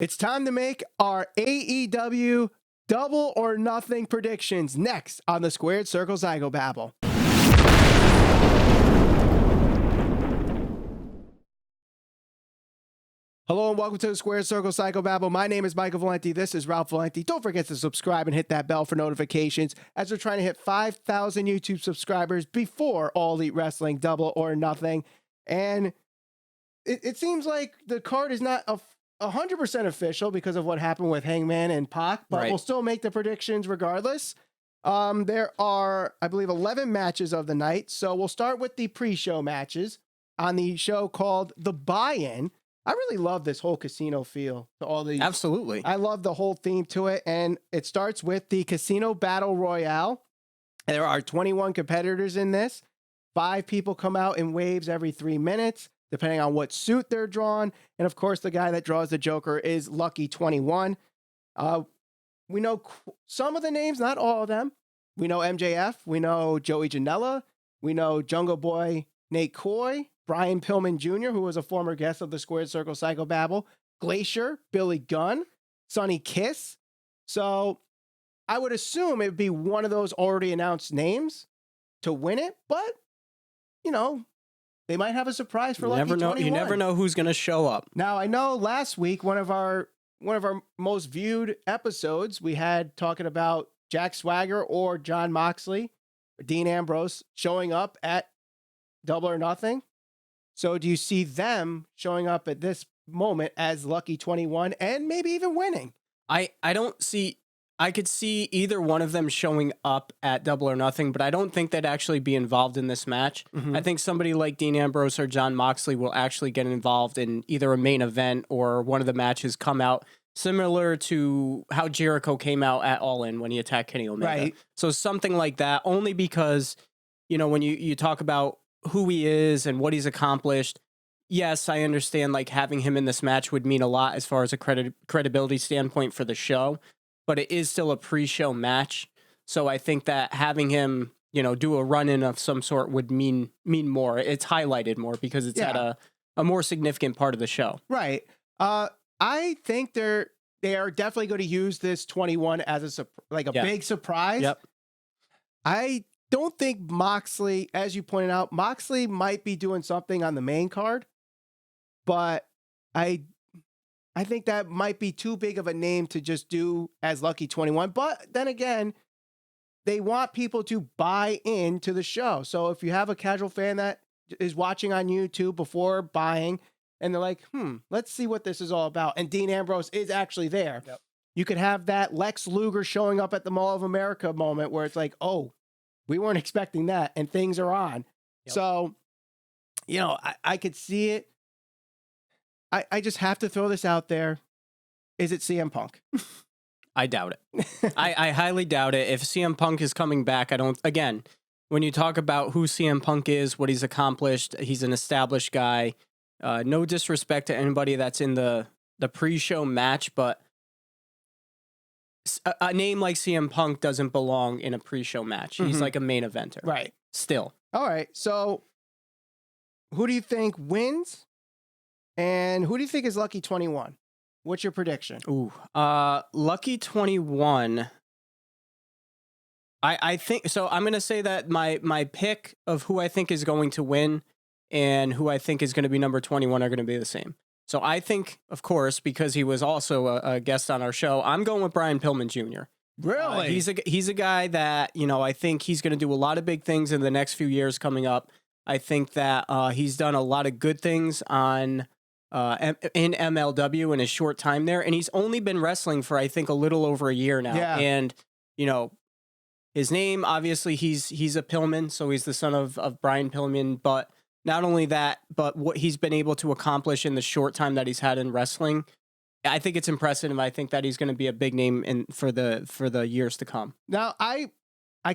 It's time to make our AEW Double or Nothing predictions next on the Squared Circle Psychobabble. Hello and welcome to the Squared Circle Psychobabble. My name is Michael Valenti. This is Ralph Valenti. Don't forget to subscribe and hit that bell for notifications as we're trying to hit 5,000 YouTube subscribers before All Elite Wrestling Double or Nothing. And it seems like the card is not 100% official because of what happened with Hangman and Pac, but we'll still make the predictions regardless. There are, I believe, 11 matches of the night. So we'll start with the pre-show matches on the show called The Buy-In. I really love this whole casino feel to all these. Absolutely. I love the whole theme to it. And it starts with the Casino Battle Royale. There are 21 competitors in this. 5 people come out in waves every 3 minutes, depending on what suit they're drawn. And of course, the guy that draws the Joker is Lucky 21. We know some of the names, not all of them. We know MJF. We know Joey Janela. We know Jungle Boy Nate Coy. Brian Pillman Jr., who was a former guest of the Squared Circle Psychobabble. Glacier, Billy Gunn, Sonny Kiss. So I would assume it would be one of those already announced names to win it. But, you know, they might have a surprise for Lucky 21. You never know who's going to show up. Now, I know last week, one of our most viewed episodes, we had talking about Jack Swagger or Jon Moxley, or Dean Ambrose showing up at Double or Nothing. So do you see them showing up at this moment as Lucky 21 and maybe even winning? I could see either one of them showing up at Double or Nothing, but I don't think they'd actually be involved in this match. Mm-hmm. I think somebody like Dean Ambrose or Jon Moxley will actually get involved in either a main event or one of the matches come out, similar to how Jericho came out at All In when he attacked Kenny Omega. Right. So something like that, only because, you know, when you talk about who he is and what he's accomplished, yes, I understand like having him in this match would mean a lot as far as a credibility standpoint for the show, but it is still a pre-show match. So I think that having him, you know, do a run-in of some sort would mean more. It's highlighted more because it's at a more significant part of the show. Right. I think they are definitely going to use this 21 as a big surprise. Yep. I don't think Moxley, as you pointed out, Moxley might be doing something on the main card, but I think that might be too big of a name to just do as Lucky 21. But then again, they want people to buy into the show. So if you have a casual fan that is watching on YouTube before buying, and they're like, let's see what this is all about. And Dean Ambrose is actually there. Yep. You could have that Lex Luger showing up at the Mall of America moment where it's like, oh, we weren't expecting that, and things are on. Yep. So, you know, I could see it. I just have to throw this out there. Is it CM Punk? I doubt it. I highly doubt it. If CM Punk is coming back, again, when you talk about who CM Punk is, what he's accomplished, he's an established guy. No disrespect to anybody that's in the pre-show match, but a name like CM Punk doesn't belong in a pre-show match. He's like a main eventer. Right. Still. All right. So who do you think wins? And who do you think is Lucky 21? What's your prediction? Ooh. Lucky 21. I think so. I'm going to say that my pick of who I think is going to win and who I think is going to be number 21 are going to be the same. So I think, of course, because he was also a guest on our show, I'm going with Brian Pillman Jr. Really? He's a guy that, you know, I think he's going to do a lot of big things in the next few years coming up. I think that he's done a lot of good things in MLW in his short time there. And he's only been wrestling for, I think, a little over a year now. Yeah. And, you know, his name, obviously, he's a Pillman, so he's the son of Brian Pillman, but not only that, but what he's been able to accomplish in the short time that he's had in wrestling, I think it's impressive, and I think that he's going to be a big name for the years to come. Now, I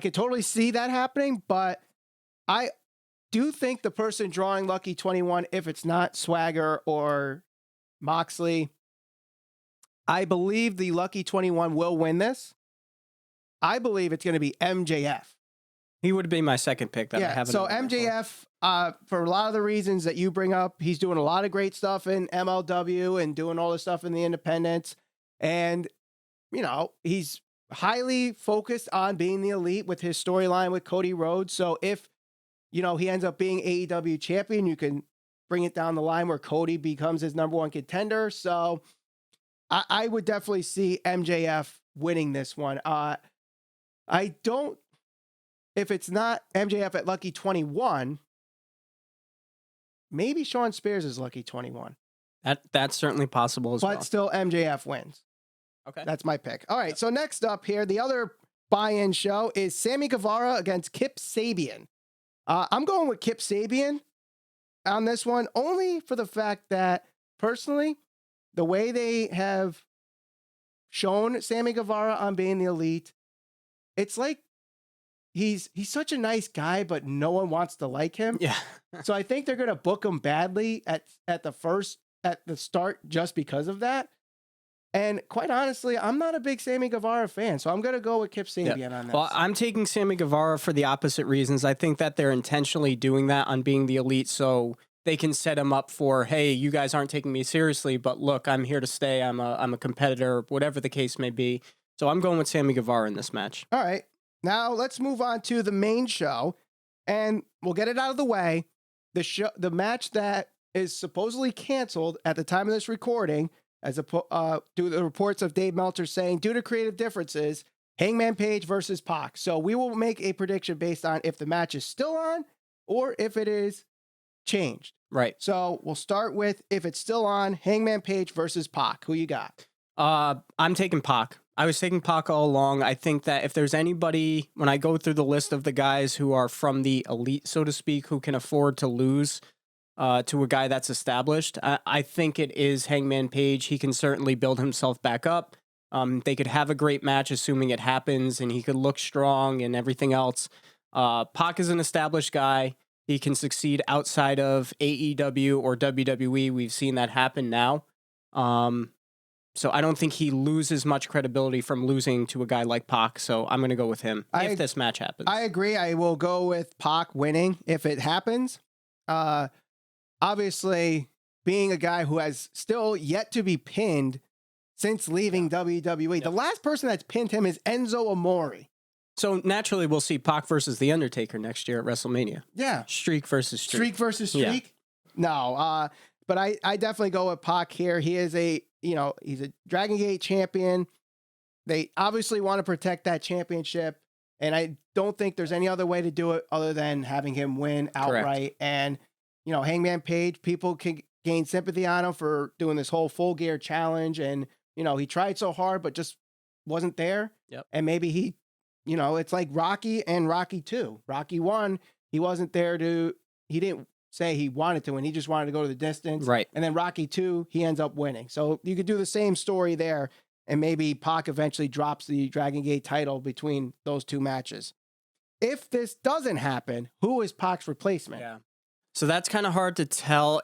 could totally see that happening, but I do think the person drawing Lucky 21, if it's not Swagger or Moxley, I believe the Lucky 21 will win this. I believe it's going to be MJF. He would be my second pick that I haven't. So MJF, for a lot of the reasons that you bring up, he's doing a lot of great stuff in MLW and doing all the stuff in the independents. And, he's highly focused on being the elite with his storyline with Cody Rhodes. So if, he ends up being AEW champion, you can bring it down the line where Cody becomes his number one contender. So I would definitely see MJF winning this one. If it's not MJF at Lucky 21, maybe Sean Spears is Lucky 21. That's certainly possible as well. But still, MJF wins. Okay. That's my pick. All right, so next up here, the other buy-in show is Sammy Guevara against Kip Sabian. I'm going with Kip Sabian on this one, only for the fact that, personally, the way they have shown Sammy Guevara on being the elite, it's like he's such a nice guy, but no one wants to like him. Yeah. So I think they're going to book him badly at the start just because of that. And quite honestly, I'm not a big Sammy Guevara fan, so I'm going to go with Kip Sabian on this. Well, I'm taking Sammy Guevara for the opposite reasons. I think that they're intentionally doing that on being the elite so they can set him up for, hey, you guys aren't taking me seriously, but look, I'm here to stay. I'm a competitor, whatever the case may be. So I'm going with Sammy Guevara in this match. All right. Now let's move on to the main show, and we'll get it out of the way. The match that is supposedly canceled at the time of this recording, due to the reports of Dave Meltzer saying, due to creative differences, Hangman Page versus Pac. So we will make a prediction based on if the match is still on or if it is changed. Right. So we'll start with, if it's still on, Hangman Page versus Pac. Who you got? I'm taking Pac. I was taking Pac all along. I think that if there's anybody, when I go through the list of the guys who are from the elite, so to speak, who can afford to lose to a guy that's established, I think it is Hangman Page. He can certainly build himself back up. They could have a great match, assuming it happens, and he could look strong and everything else. Pac is an established guy. He can succeed outside of AEW or WWE. We've seen that happen now. So I don't think he loses much credibility from losing to a guy like Pac. So I'm going to go with him if this match happens. I agree. I will go with Pac winning if it happens. Obviously, being a guy who has still yet to be pinned since leaving WWE. The last person that's pinned him is Enzo Amore. So naturally, we'll see Pac versus The Undertaker next year at WrestleMania. Yeah. Streak versus streak. Streak versus streak? Yeah. No. But I definitely go with Pac here. He is he's a Dragon Gate champion. They obviously want to protect that championship. And I don't think there's any other way to do it other than having him win outright. Correct. And, Hangman Page, people can gain sympathy on him for doing this whole Full Gear challenge. And, he tried so hard, but just wasn't there. Yep. And maybe he, it's like Rocky and Rocky 2. Rocky 1, he wasn't there he didn't say he wanted to win. He just wanted to go to the distance. Right. And then Rocky 2, he ends up winning. So you could do the same story there. And maybe Pac eventually drops the Dragon Gate title between those two matches. If this doesn't happen, who is Pac's replacement? Yeah. So that's kind of hard to tell.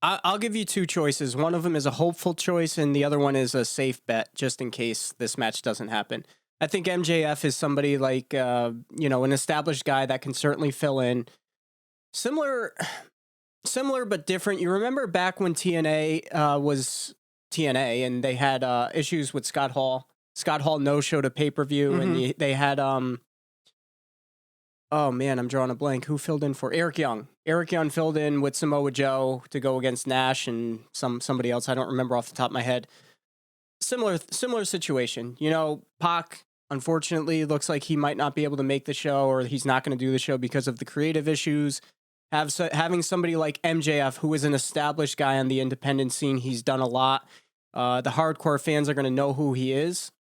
I'll give you two choices. One of them is a hopeful choice, and the other one is a safe bet, just in case this match doesn't happen. I think MJF is somebody like, an established guy that can certainly fill in. Similar but different. You remember back when TNA was TNA and they had issues with Scott Hall. Scott Hall no-showed a pay-per-view, and they had oh man, I'm drawing a blank. Who filled in for Eric Young? Eric Young filled in with Samoa Joe to go against Nash and somebody else. I don't remember off the top of my head. Similar situation. Pac, unfortunately, looks like he might not be able to make the show, or he's not going to do the show because of the creative issues. Having somebody like MJF, who is an established guy on the independent scene, he's done a lot. The hardcore fans are going to know who he is.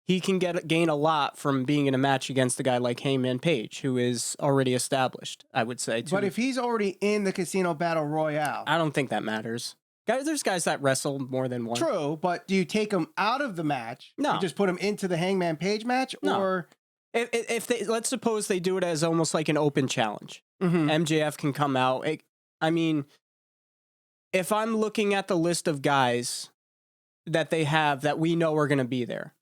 He can gain a lot from being in a match against a guy like Hangman Page, who is already established, I would say. But if he's already in the Casino Battle Royale, I don't think that matters. There's guys that wrestle more than one. True, but do you take him out of the match? No. You just put him into the Hangman Page match? No. Or if they, let's suppose they do it as almost like an open challenge. MJF can come out. I mean, if I'm looking at the list of guys that they have that we know are going to be there,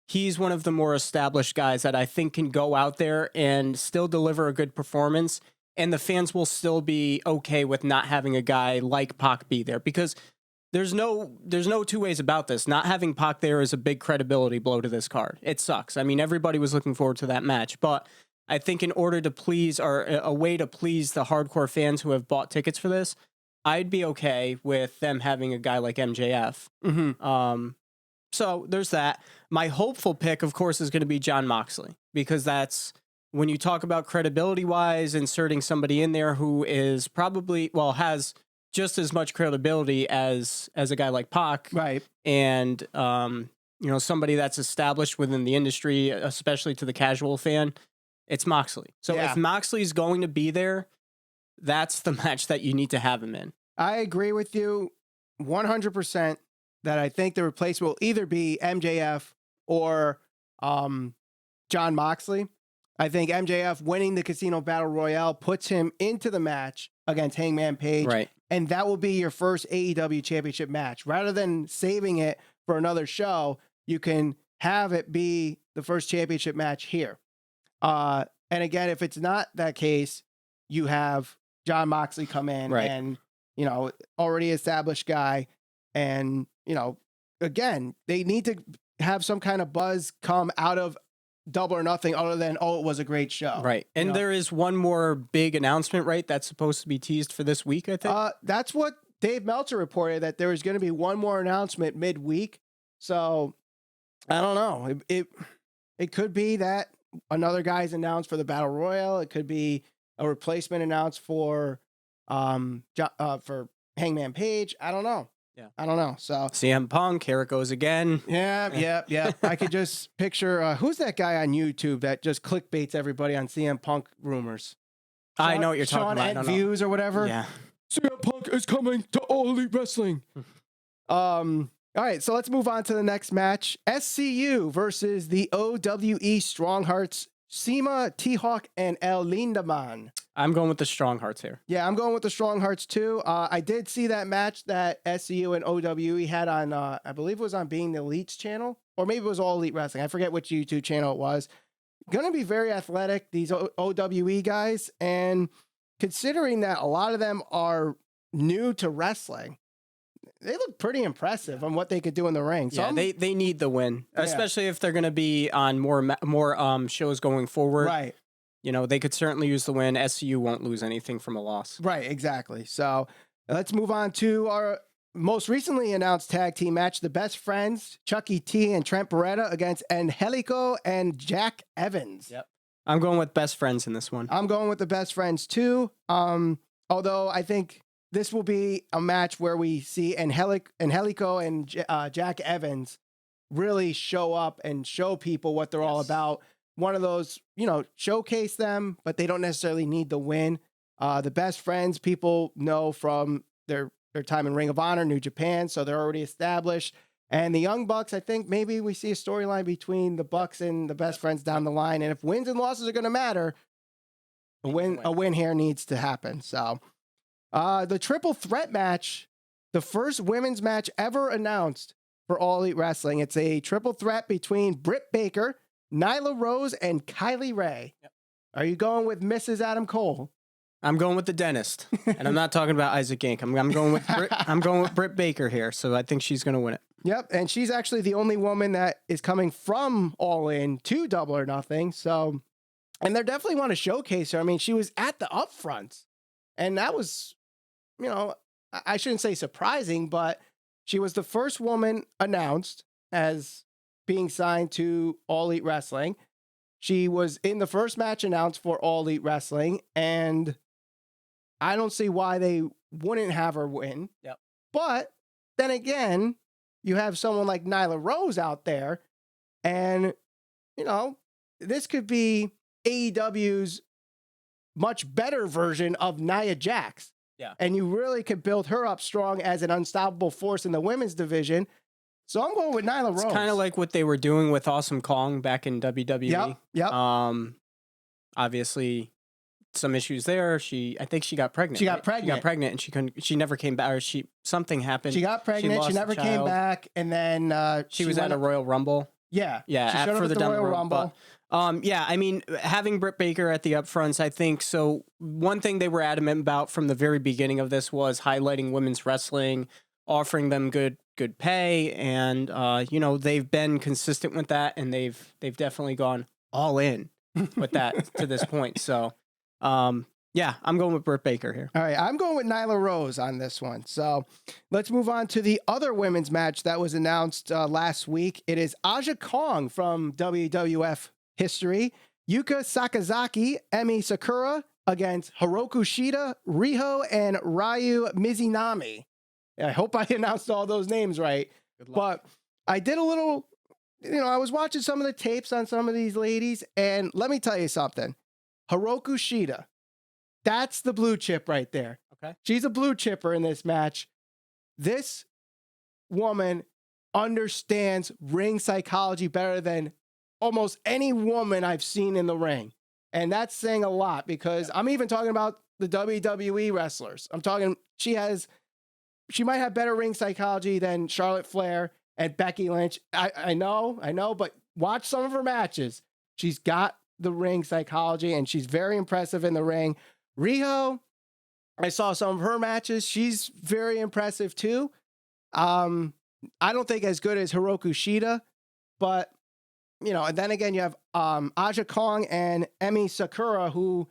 he's one of the more established guys that I think can go out there and still deliver a good performance and the fans will still be okay with not having a guy like Pac be there, because there's no two ways about this. Not having Pac there is a big credibility blow to this card. It sucks. I mean, everybody was looking forward to that match, but I think in order to please, or a way to please the hardcore fans who have bought tickets for this, I'd be okay with them having a guy like MJF. Mm-hmm. So there's that. My hopeful pick, of course, is going to be Jon Moxley, because that's, when you talk about credibility-wise, inserting somebody in there who is probably, well, has just as much credibility as a guy like Pac. Right. And, somebody that's established within the industry, especially to the casual fan, it's Moxley. So if Moxley's going to be there, that's the match that you need to have him in. I agree with you 100% that I think the replacement will either be MJF or Jon Moxley. I think MJF winning the Casino Battle Royale puts him into the match against Hangman Page. Right. And that will be your first AEW championship match. Rather than saving it for another show, you can have it be the first championship match here. And again, if it's not that case, you have Jon Moxley come in and, already established guy. And, again, they need to have some kind of buzz come out of Double or Nothing other than, it was a great show. Right. And there is one more big announcement, right? That's supposed to be teased for this week, I think. That's what Dave Meltzer reported, that there was going to be one more announcement midweek. So I don't know. It could be that another guy's announced for the Battle Royal. It could be a replacement announced for Hangman Page. I don't know. Yeah. I don't know. So CM Punk, here it goes again. Yeah. I could just picture who's that guy on YouTube that just clickbaits everybody on CM Punk rumors? I know what you're talking about. Sean Views or whatever. Yeah. CM Punk is coming to All Elite Wrestling. All right, so let's move on to the next match. SCU versus the OWE Stronghearts, Cima, T-Hawk, and El Lindaman. I'm going with the Strong Hearts here. Yeah, I'm going with the Strong Hearts too. I did see that match that SCU and OWE had on, I believe it was on Being the Elite's channel, or maybe it was All Elite Wrestling. I forget which YouTube channel it was. Going to be very athletic, these OWE guys. And considering that a lot of them are new to wrestling, they look pretty impressive on what they could do in the ring. So yeah, they need the win, especially if they're going to be on more shows going forward. Right. They could certainly use the win. SCU won't lose anything from a loss. Right, exactly. So let's move on to our most recently announced tag team match, the Best Friends, Chucky T and Trent Beretta against Aneglico and Jack Evans. Yep. I'm going with Best Friends in this one. I'm going with the Best Friends too. Although I think this will be a match where we see Aneglico and Jack Evans really show up and show people what they're all about. One of those, showcase them, but they don't necessarily need the win. The Best Friends, people know from their time in Ring of Honor, New Japan, so they're already established. And the Young Bucks, I think maybe we see a storyline between the Bucks and the Best Friends down the line. And if wins and losses are going to matter, a win here needs to happen. So the triple threat match, the first women's match ever announced for All Elite Wrestling. It's a triple threat between Britt Baker, Nyla Rose, and Kylie Ray. Yep. Are you going with Mrs. Adam Cole? I'm going with the dentist, and I'm not talking about Isaac Yank. I'm going with Britt, I'm going with Britt Baker here, so I think she's going to win it. Yep, and she's actually the only woman that is coming from All In to Double or Nothing. So, and they definitely want to showcase her. I mean, she was at the upfronts, and that was, I shouldn't say surprising, but she was the first woman announced as being signed to All Elite Wrestling. She was in the first match announced for All Elite Wrestling, and I don't see why they wouldn't have her win. Yep. But then again, you have someone like Nyla Rose out there, and, this could be AEW's much better version of Nia Jax. Yeah. And you really could build her up strong as an unstoppable force in the women's division. So I'm going with Nyla Rose. It's kind of like what they were doing with Awesome Kong back in WWE. Yep. Obviously, some issues there. I think she got pregnant. She got pregnant, and she never came back. Or something happened. She got pregnant. She never came back, and then she was at a Royal Rumble. Yeah. She showed up at the Royal Rumble. Yeah, I mean, having Britt Baker at the upfronts, I think so. One thing they were adamant about from the very beginning of this was highlighting women's wrestling, offering them good pay, and they've been consistent with that, and they've definitely gone all in with that to this point. So, yeah, I'm going with Britt Baker here. All right, I'm going with Nyla Rose on this one. So let's move on to the other women's match that was announced last week. It is Aja Kong from WWF history, Yuka Sakazaki, Emi Sakura against Hiroku Shida, Riho, and Ryu Mizunami. I hope I announced all those names right. But I did a little, I was watching some of the tapes on some of these ladies, and let me tell you something. Hiroku Shida, that's the blue chip right there. Okay. She's a blue chipper in this match. This woman understands ring psychology better than almost any woman I've seen in the ring. And that's saying a lot because I'm even talking about the WWE wrestlers. I'm talking, she might have better ring psychology than Charlotte Flair and Becky Lynch. I know, but watch some of her matches. She's got the ring psychology and she's very impressive in the ring. Riho, I saw some of her matches. She's very impressive too. I don't think as good as Hiroku Shida, but and then again, you have Aja Kong and Emi Sakura, who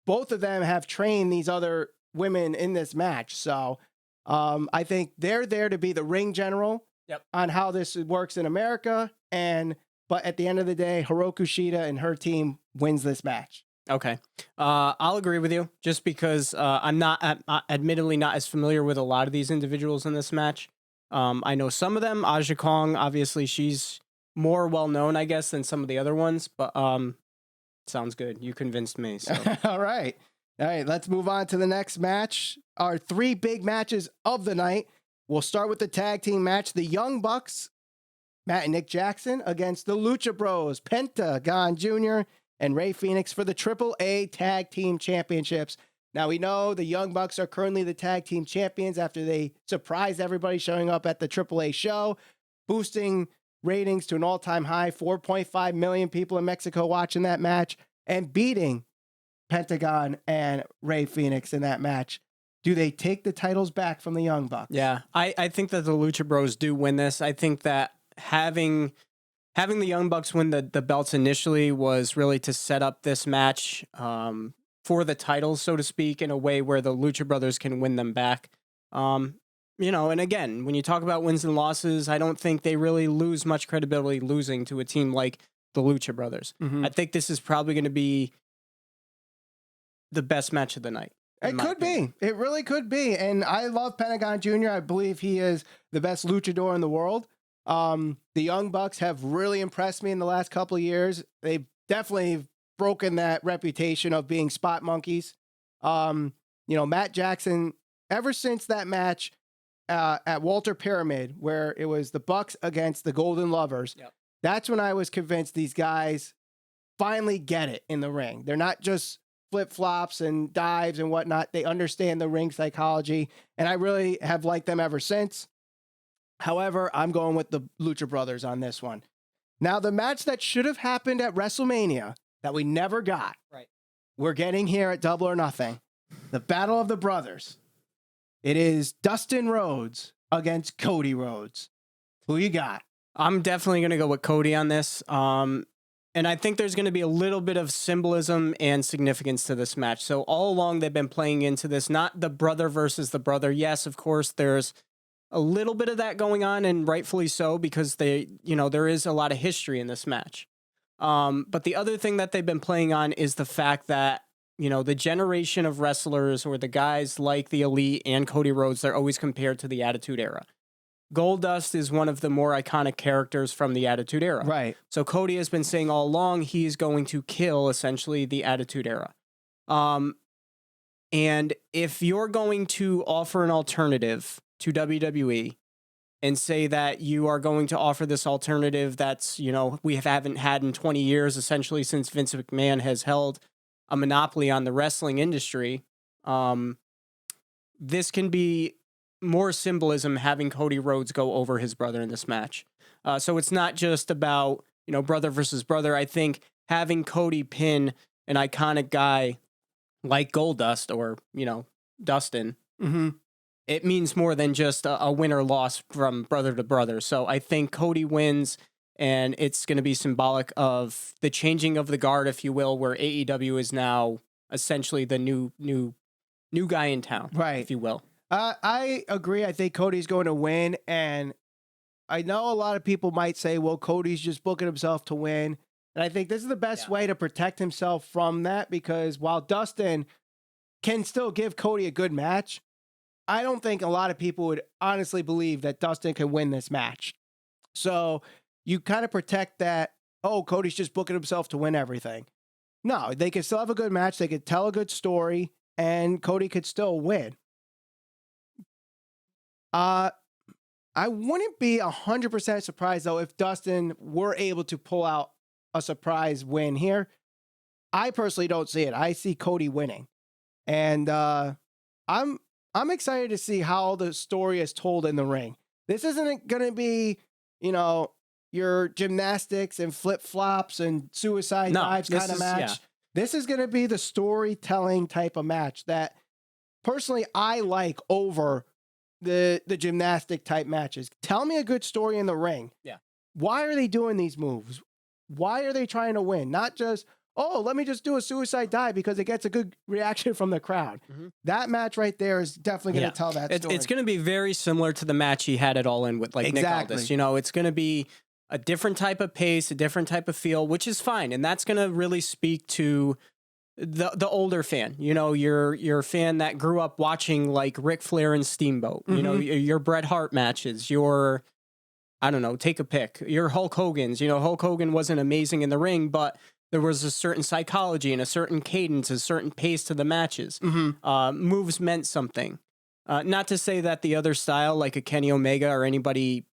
both of them have trained these other women in this match. So I think they're there to be the ring general on how this works in America. But at the end of the day, Hiroku Shida and her team wins this match. Okay. I'll agree with you just because I'm admittedly not as familiar with a lot of these individuals in this match. I know some of them. Aja Kong, obviously, she's more well-known, I guess, than some of the other ones, but sounds good. You convinced me. So. All right, let's move on to the next match. Our three big matches of the night. We'll start with the tag team match. The Young Bucks, Matt and Nick Jackson, against the Lucha Bros, Penta Jr., and Rey Fenix for the AAA Tag Team Championships. Now, we know the Young Bucks are currently the tag team champions after they surprised everybody showing up at the AAA show, boosting ratings to an all-time high, 4.5 million people in Mexico watching that match, and beating Pentagon and Rey Fenix in that match. Do they take the titles back from the Young Bucks? Yeah, I think that the Lucha Bros do win this. I think that having the Young Bucks win the belts initially was really to set up this match for the titles, so to speak, in a way where the Lucha Brothers can win them back. And again, when you talk about wins and losses, I don't think they really lose much credibility losing to a team like the Lucha Brothers. Mm-hmm. I think this is probably going to be the best match of the night. It could be. It really could be. And I love Pentagon Jr. I believe he is the best luchador in the world. The Young Bucks have really impressed me in the last couple of years. They've definitely broken that reputation of being spot monkeys. Matt Jackson, ever since that match at Walter Pyramid, where it was the Bucks against the Golden Lovers, that's when I was convinced these guys finally get it in the ring. They're not just flip-flops and dives and whatnot. They understand the ring psychology, and I really have liked them ever since. However, I'm going with the Lucha Brothers on this one. Now, the match that should have happened at WrestleMania that we never got, we're getting here at Double or Nothing. The Battle of the Brothers. It is Dustin Rhodes against Cody Rhodes. Who you got? I'm definitely going to go with Cody on this. And I think there's going to be a little bit of symbolism and significance to this match. So all along, they've been playing into this, not the brother versus the brother. Yes, of course, there's a little bit of that going on, and rightfully so, because there is a lot of history in this match. But the other thing that they've been playing on is the fact that, the generation of wrestlers or the guys like the Elite and Cody Rhodes, they're always compared to the Attitude Era. Goldust is one of the more iconic characters from the Attitude Era. Right. So Cody has been saying all along he's going to kill, essentially, the Attitude Era. And if you're going to offer an alternative to WWE and say that you are going to offer this alternative that's, we haven't had in 20 years, essentially since Vince McMahon has held a monopoly on the wrestling industry, this can be more symbolism having Cody Rhodes go over his brother in this match. So it's not just about, brother versus brother. I think having Cody pin an iconic guy like Goldust or, Dustin, it means more than just a win or loss from brother to brother. So I think Cody wins, and it's going to be symbolic of the changing of the guard, if you will, where AEW is now essentially the new guy in town, right? If you will. I agree. I think Cody's going to win, and I know a lot of people might say, well, Cody's just booking himself to win. And I think this is the best way to protect himself from that, because while Dustin can still give Cody a good match, I don't think a lot of people would honestly believe that Dustin can win this match. So you kind of protect that, oh, Cody's just booking himself to win everything. No, they could still have a good match. They could tell a good story, and Cody could still win. I wouldn't be 100% surprised, though, if Dustin were able to pull out a surprise win here. I personally don't see it. I see Cody winning. And I'm excited to see how the story is told in the ring. This isn't going to be, your gymnastics and flip-flops and suicide dives kind of match. Yeah. This is going to be the storytelling type of match that, personally, I like over the gymnastic type matches. Tell me a good story in the ring. Yeah. Why are they doing these moves? Why are they trying to win? Not just, let me just do a suicide dive because it gets a good reaction from the crowd. That match right there is definitely going to tell that story. It's going to be very similar to the match he had it all in with Nick Aldis. It's going to be a different type of pace, a different type of feel, which is fine. And that's going to really speak to the older fan, your fan that grew up watching like Ric Flair and Steamboat, your Bret Hart matches, I don't know, take a pick, your Hulk Hogan's, Hulk Hogan wasn't amazing in the ring, but there was a certain psychology and a certain cadence, a certain pace to the matches. Moves meant something. Not to say that the other style, like a Kenny Omega or anybody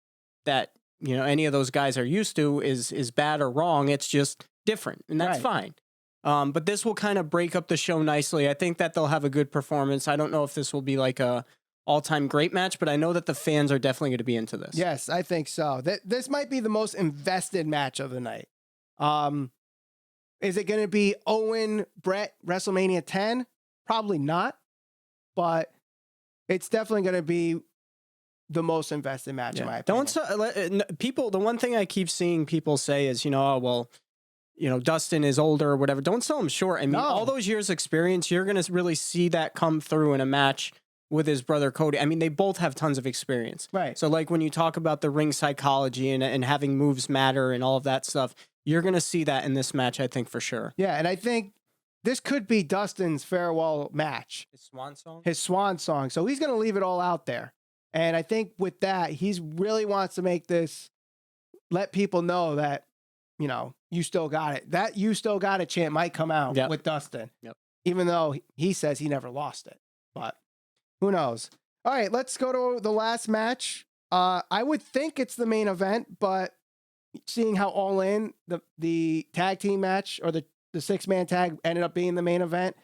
that, any of those guys are used to is bad or wrong. It's just different, and that's fine. But this will kind of break up the show nicely. I think that they'll have a good performance. I don't know if this will be like a all-time great match, but I know that the fans are definitely going to be into this. Yes, I think so. This might be the most invested match of the night. Is it going to be Owen Brett WrestleMania 10? Probably not, but it's definitely going to be the most invested match in my opinion. The one thing I keep seeing people say is, Dustin is older or whatever. Don't sell him short. I mean, all those years experience, you're going to really see that come through in a match with his brother Cody. I mean, they both have tons of experience. Right. So like when you talk about the ring psychology and having moves matter and all of that stuff, you're going to see that in this match, I think, for sure. Yeah, and I think this could be Dustin's farewell match. His swan song? His swan song. So he's going to leave it all out there. And I think with that, he really wants to make this, let people know that, you still got it. That you still got it chant might come out with Dustin. Yep. Even though he says he never lost it. But who knows? All right, let's go to the last match. I would think it's the main event, but seeing how All In, the tag team match or the 6-man tag ended up being the main event,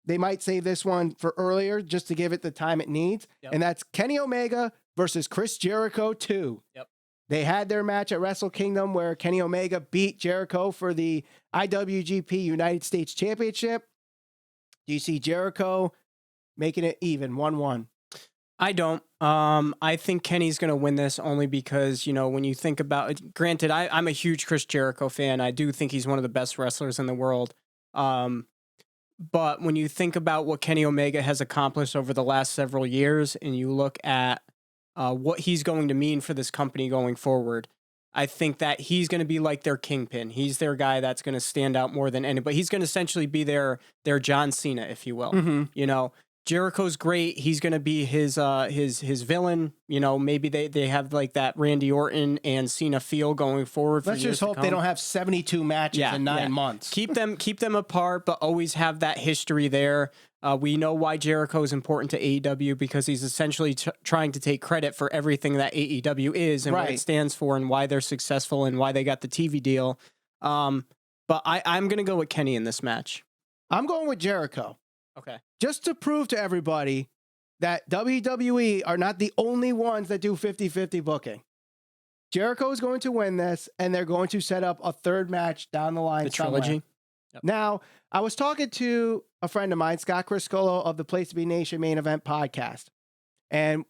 they might save this one for earlier just to give it the time it needs. Yep. And that's Kenny Omega versus Chris Jericho 2. Yep. They had their match at Wrestle Kingdom where Kenny Omega beat Jericho for the IWGP United States Championship. Do you see Jericho making it even 1-1? I don't. I think Kenny's going to win this only because, when you think about it, granted, I'm a huge Chris Jericho fan. I do think he's one of the best wrestlers in the world. But when you think about what Kenny Omega has accomplished over the last several years and you look at what he's going to mean for this company going forward, I think that he's going to be like their kingpin. He's their guy that's going to stand out more than anybody. He's going to essentially be their John Cena, if you will. Jericho's great. He's going to be his villain. Maybe they have like that Randy Orton and Cena feel going forward. Let's just hope they don't have 72 matches in 9 months. Keep them apart, but always have that history there. We know why Jericho is important to AEW because he's essentially trying to take credit for everything that AEW is and what it stands for and why they're successful and why they got the TV deal. But I'm going to go with Kenny in this match. I'm going with Jericho. Okay. Just to prove to everybody that WWE are not the only ones that do 50-50 booking. Jericho is going to win this, and they're going to set up a third match down the line. The trilogy. Yep. Now, I was talking to a friend of mine, Scott Criscolo of the Place to Be Nation Main Event podcast. And,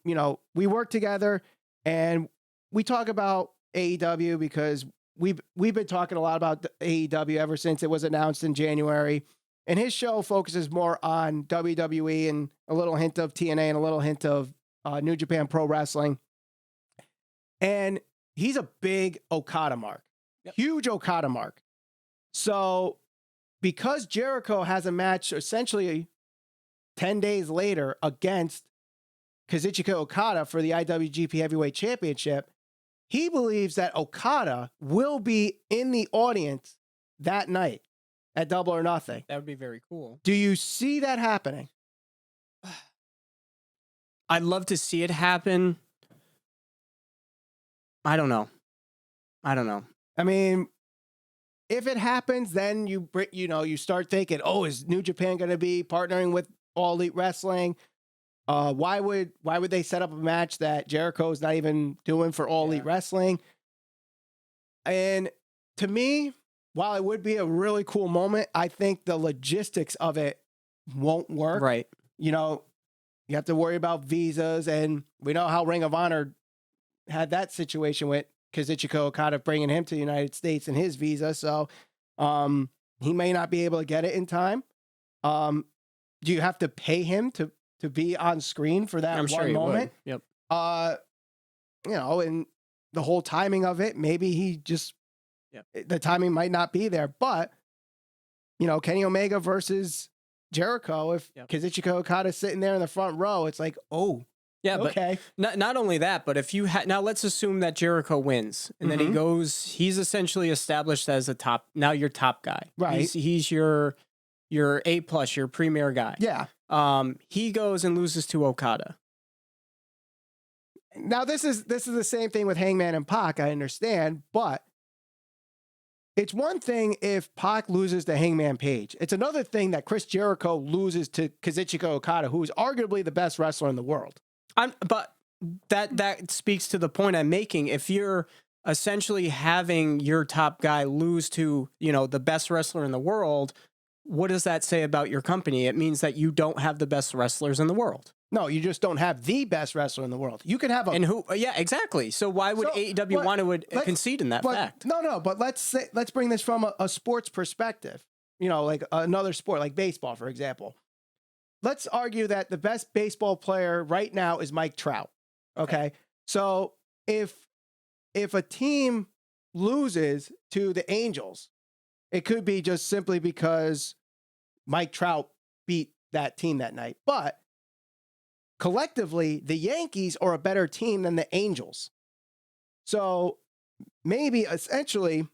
we work together and we talk about AEW because we've been talking a lot about AEW ever since it was announced in January. And his show focuses more on WWE and a little hint of TNA and a little hint of New Japan Pro Wrestling. And he's a big Okada mark, huge Okada mark. So because Jericho has a match essentially 10 days later against Kazuchika Okada for the IWGP Heavyweight Championship, he believes that Okada will be in the audience that night at Double or Nothing. That would be very cool. Do you see that happening? I'd love to see it happen. I don't know. I mean, if it happens, then you start thinking, oh, is New Japan going to be partnering with All Elite Wrestling? Why would they set up a match that Jericho is not even doing for All Elite Wrestling? And to me, while it would be a really cool moment, I think the logistics of it won't work. Right. You have to worry about visas, and we know how Ring of Honor had that situation with Kazuchika Okada bringing him to the United States and his visa. So he may not be able to get it in time. Do you have to pay him to be on screen for that one moment? Yep. And the whole timing of it, maybe he just, the timing might not be there. But, Kenny Omega versus Jericho, if Kazuchika Okada is sitting there in the front row, it's like, oh, yeah, okay. But not only that, but if you now let's assume that Jericho wins and then he's essentially established as your top guy. Right. He's your A+, your premier guy. Yeah. He goes and loses to Okada. Now this is the same thing with Hangman and Pac, I understand, but it's one thing if Pac loses to Hangman Page. It's another thing that Chris Jericho loses to Kazuchika Okada, who is arguably the best wrestler in the world. But that speaks to the point I'm making. If you're essentially having your top guy lose to, the best wrestler in the world, what does that say about your company? It means that you don't have the best wrestlers in the world. No, you just don't have the best wrestler in the world. You can have and who? Yeah, exactly. So why would AEW want to concede in that fact? No. But let's bring this from a sports perspective. Like another sport, like baseball, for example. Let's argue that the best baseball player right now is Mike Trout. Okay. So if a team loses to the Angels, it could be just simply because Mike Trout beat that team that night. But collectively, the Yankees are a better team than the Angels. So maybe essentially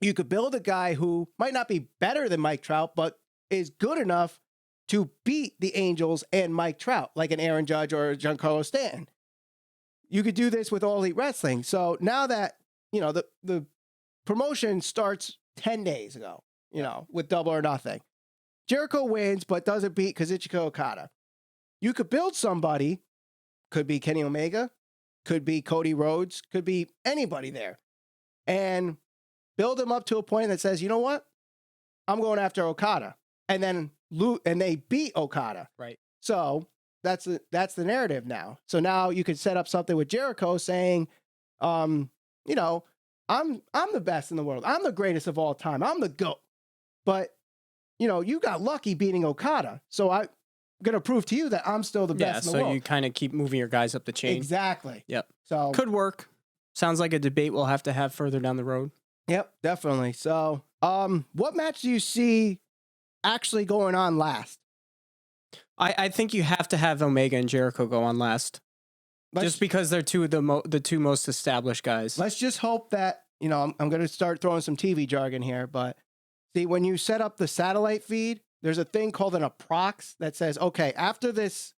you could build a guy who might not be better than Mike Trout, but is good enough to beat the Angels and Mike Trout, like an Aaron Judge or Giancarlo Stanton. You could do this with All Elite Wrestling. So now that, the promotion starts 10 days ago, with Double or Nothing. Jericho wins, but doesn't beat Kazuchika Okada. You could build somebody, could be Kenny Omega, could be Cody Rhodes, could be anybody there, and build them up to a point that says, you know what? I'm going after Okada. And then they beat Okada. Right. So that's the narrative now. So now you could set up something with Jericho saying, I'm the best in the world. I'm the greatest of all time. I'm the GOAT. But, you got lucky beating Okada. So I'm going to prove to you that I'm still the best in the world. So you kind of keep moving your guys up the chain. Exactly. Yep. So could work. Sounds like a debate we'll have to have further down the road. Yep, definitely. So what match do you see actually going on last? I think you have to have Omega and Jericho go on last. Just because they're the two most established guys. Let's just hope that, I'm going to start throwing some TV jargon here, but see, when you set up the satellite feed, there's a thing called an approx that says, okay, after this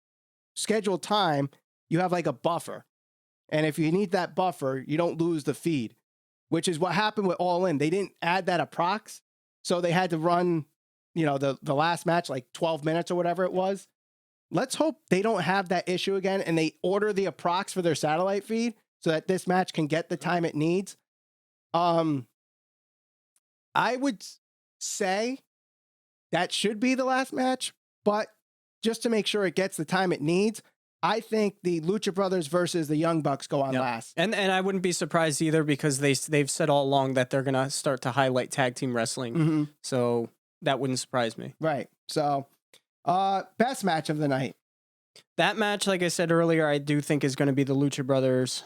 scheduled time, you have like a buffer. And if you need that buffer, you don't lose the feed, which is what happened with All In. They didn't add that approx, so they had to run, the last match like 12 minutes or whatever it was. Let's hope they don't have that issue again and they order the approx for their satellite feed so that this match can get the time it needs. I would say that should be the last match, but just to make sure it gets the time it needs, I think the Lucha Brothers versus the Young Bucks go on last. And I wouldn't be surprised either, because they've said all along that they're going to start to highlight tag team wrestling. Mm-hmm. So that wouldn't surprise me. Right. So, best match of the night. That match, like I said earlier, I do think is going to be the Lucha Brothers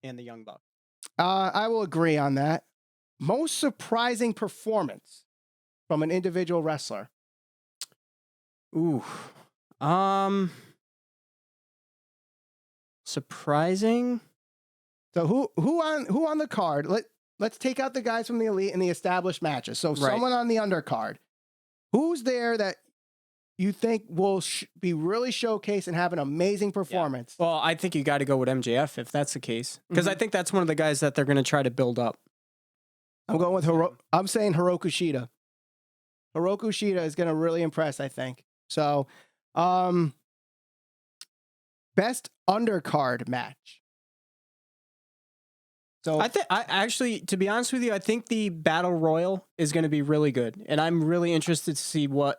and the Young Bucks. I will agree on that. Most surprising performance from an individual wrestler. Ooh. Surprising. So who on the card? Let's take out the guys from the Elite and the established matches. So someone on the undercard. Who's there that you think will be really showcased and have an amazing performance? Yeah. Well, I think you got to go with MJF if that's the case, because I think that's one of the guys that they're going to try to build up. I'm going with I'm saying Hiroku Shida. Hiroku Shida is going to really impress, I think. So, best undercard match. So I actually, to be honest with you, I think the Battle Royal is going to be really good, and I'm really interested to see what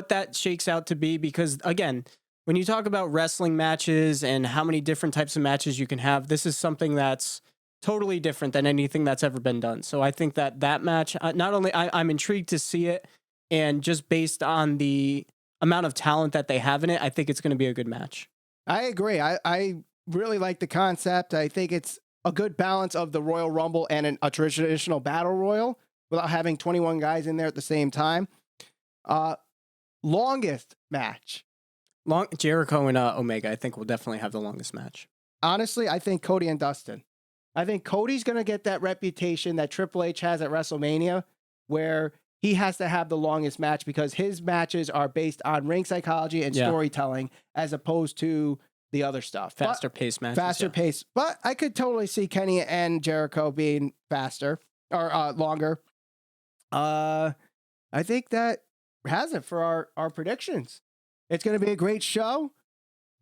that shakes out to be, because again, when you talk about wrestling matches and how many different types of matches you can have, this is something that's totally different than anything that's ever been done. So I think that match, not only I'm intrigued to see it, and just based on the amount of talent that they have in it, I think it's going to be a good match. I agree. I really like the concept. I think it's a good balance of the Royal Rumble and a traditional Battle Royal without having 21 guys in there at the same time. Longest match. Jericho and Omega, I think, will definitely have the longest match. Honestly, I think Cody and Dustin. I think Cody's going to get that reputation that Triple H has at WrestleMania, where he has to have the longest match because his matches are based on ring psychology and storytelling as opposed to the other stuff. Faster paced matches. Faster paced. But I could totally see Kenny and Jericho being faster or longer. I think that has it for our predictions. It's going to be a great show.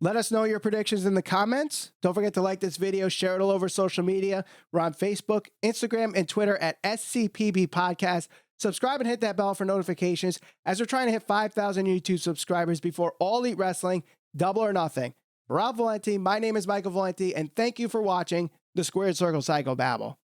Let us know your predictions in the comments. Don't forget to like this video, share it all over social media. We're on Facebook, Instagram, and Twitter at SCPB Podcast. Subscribe and hit that bell for notifications as we're trying to hit 5,000 YouTube subscribers before All Elite Wrestling, Double or Nothing. For Rob Valenti, my name is Michael Valenti, and thank you for watching the Squared Circle Psycho Babble.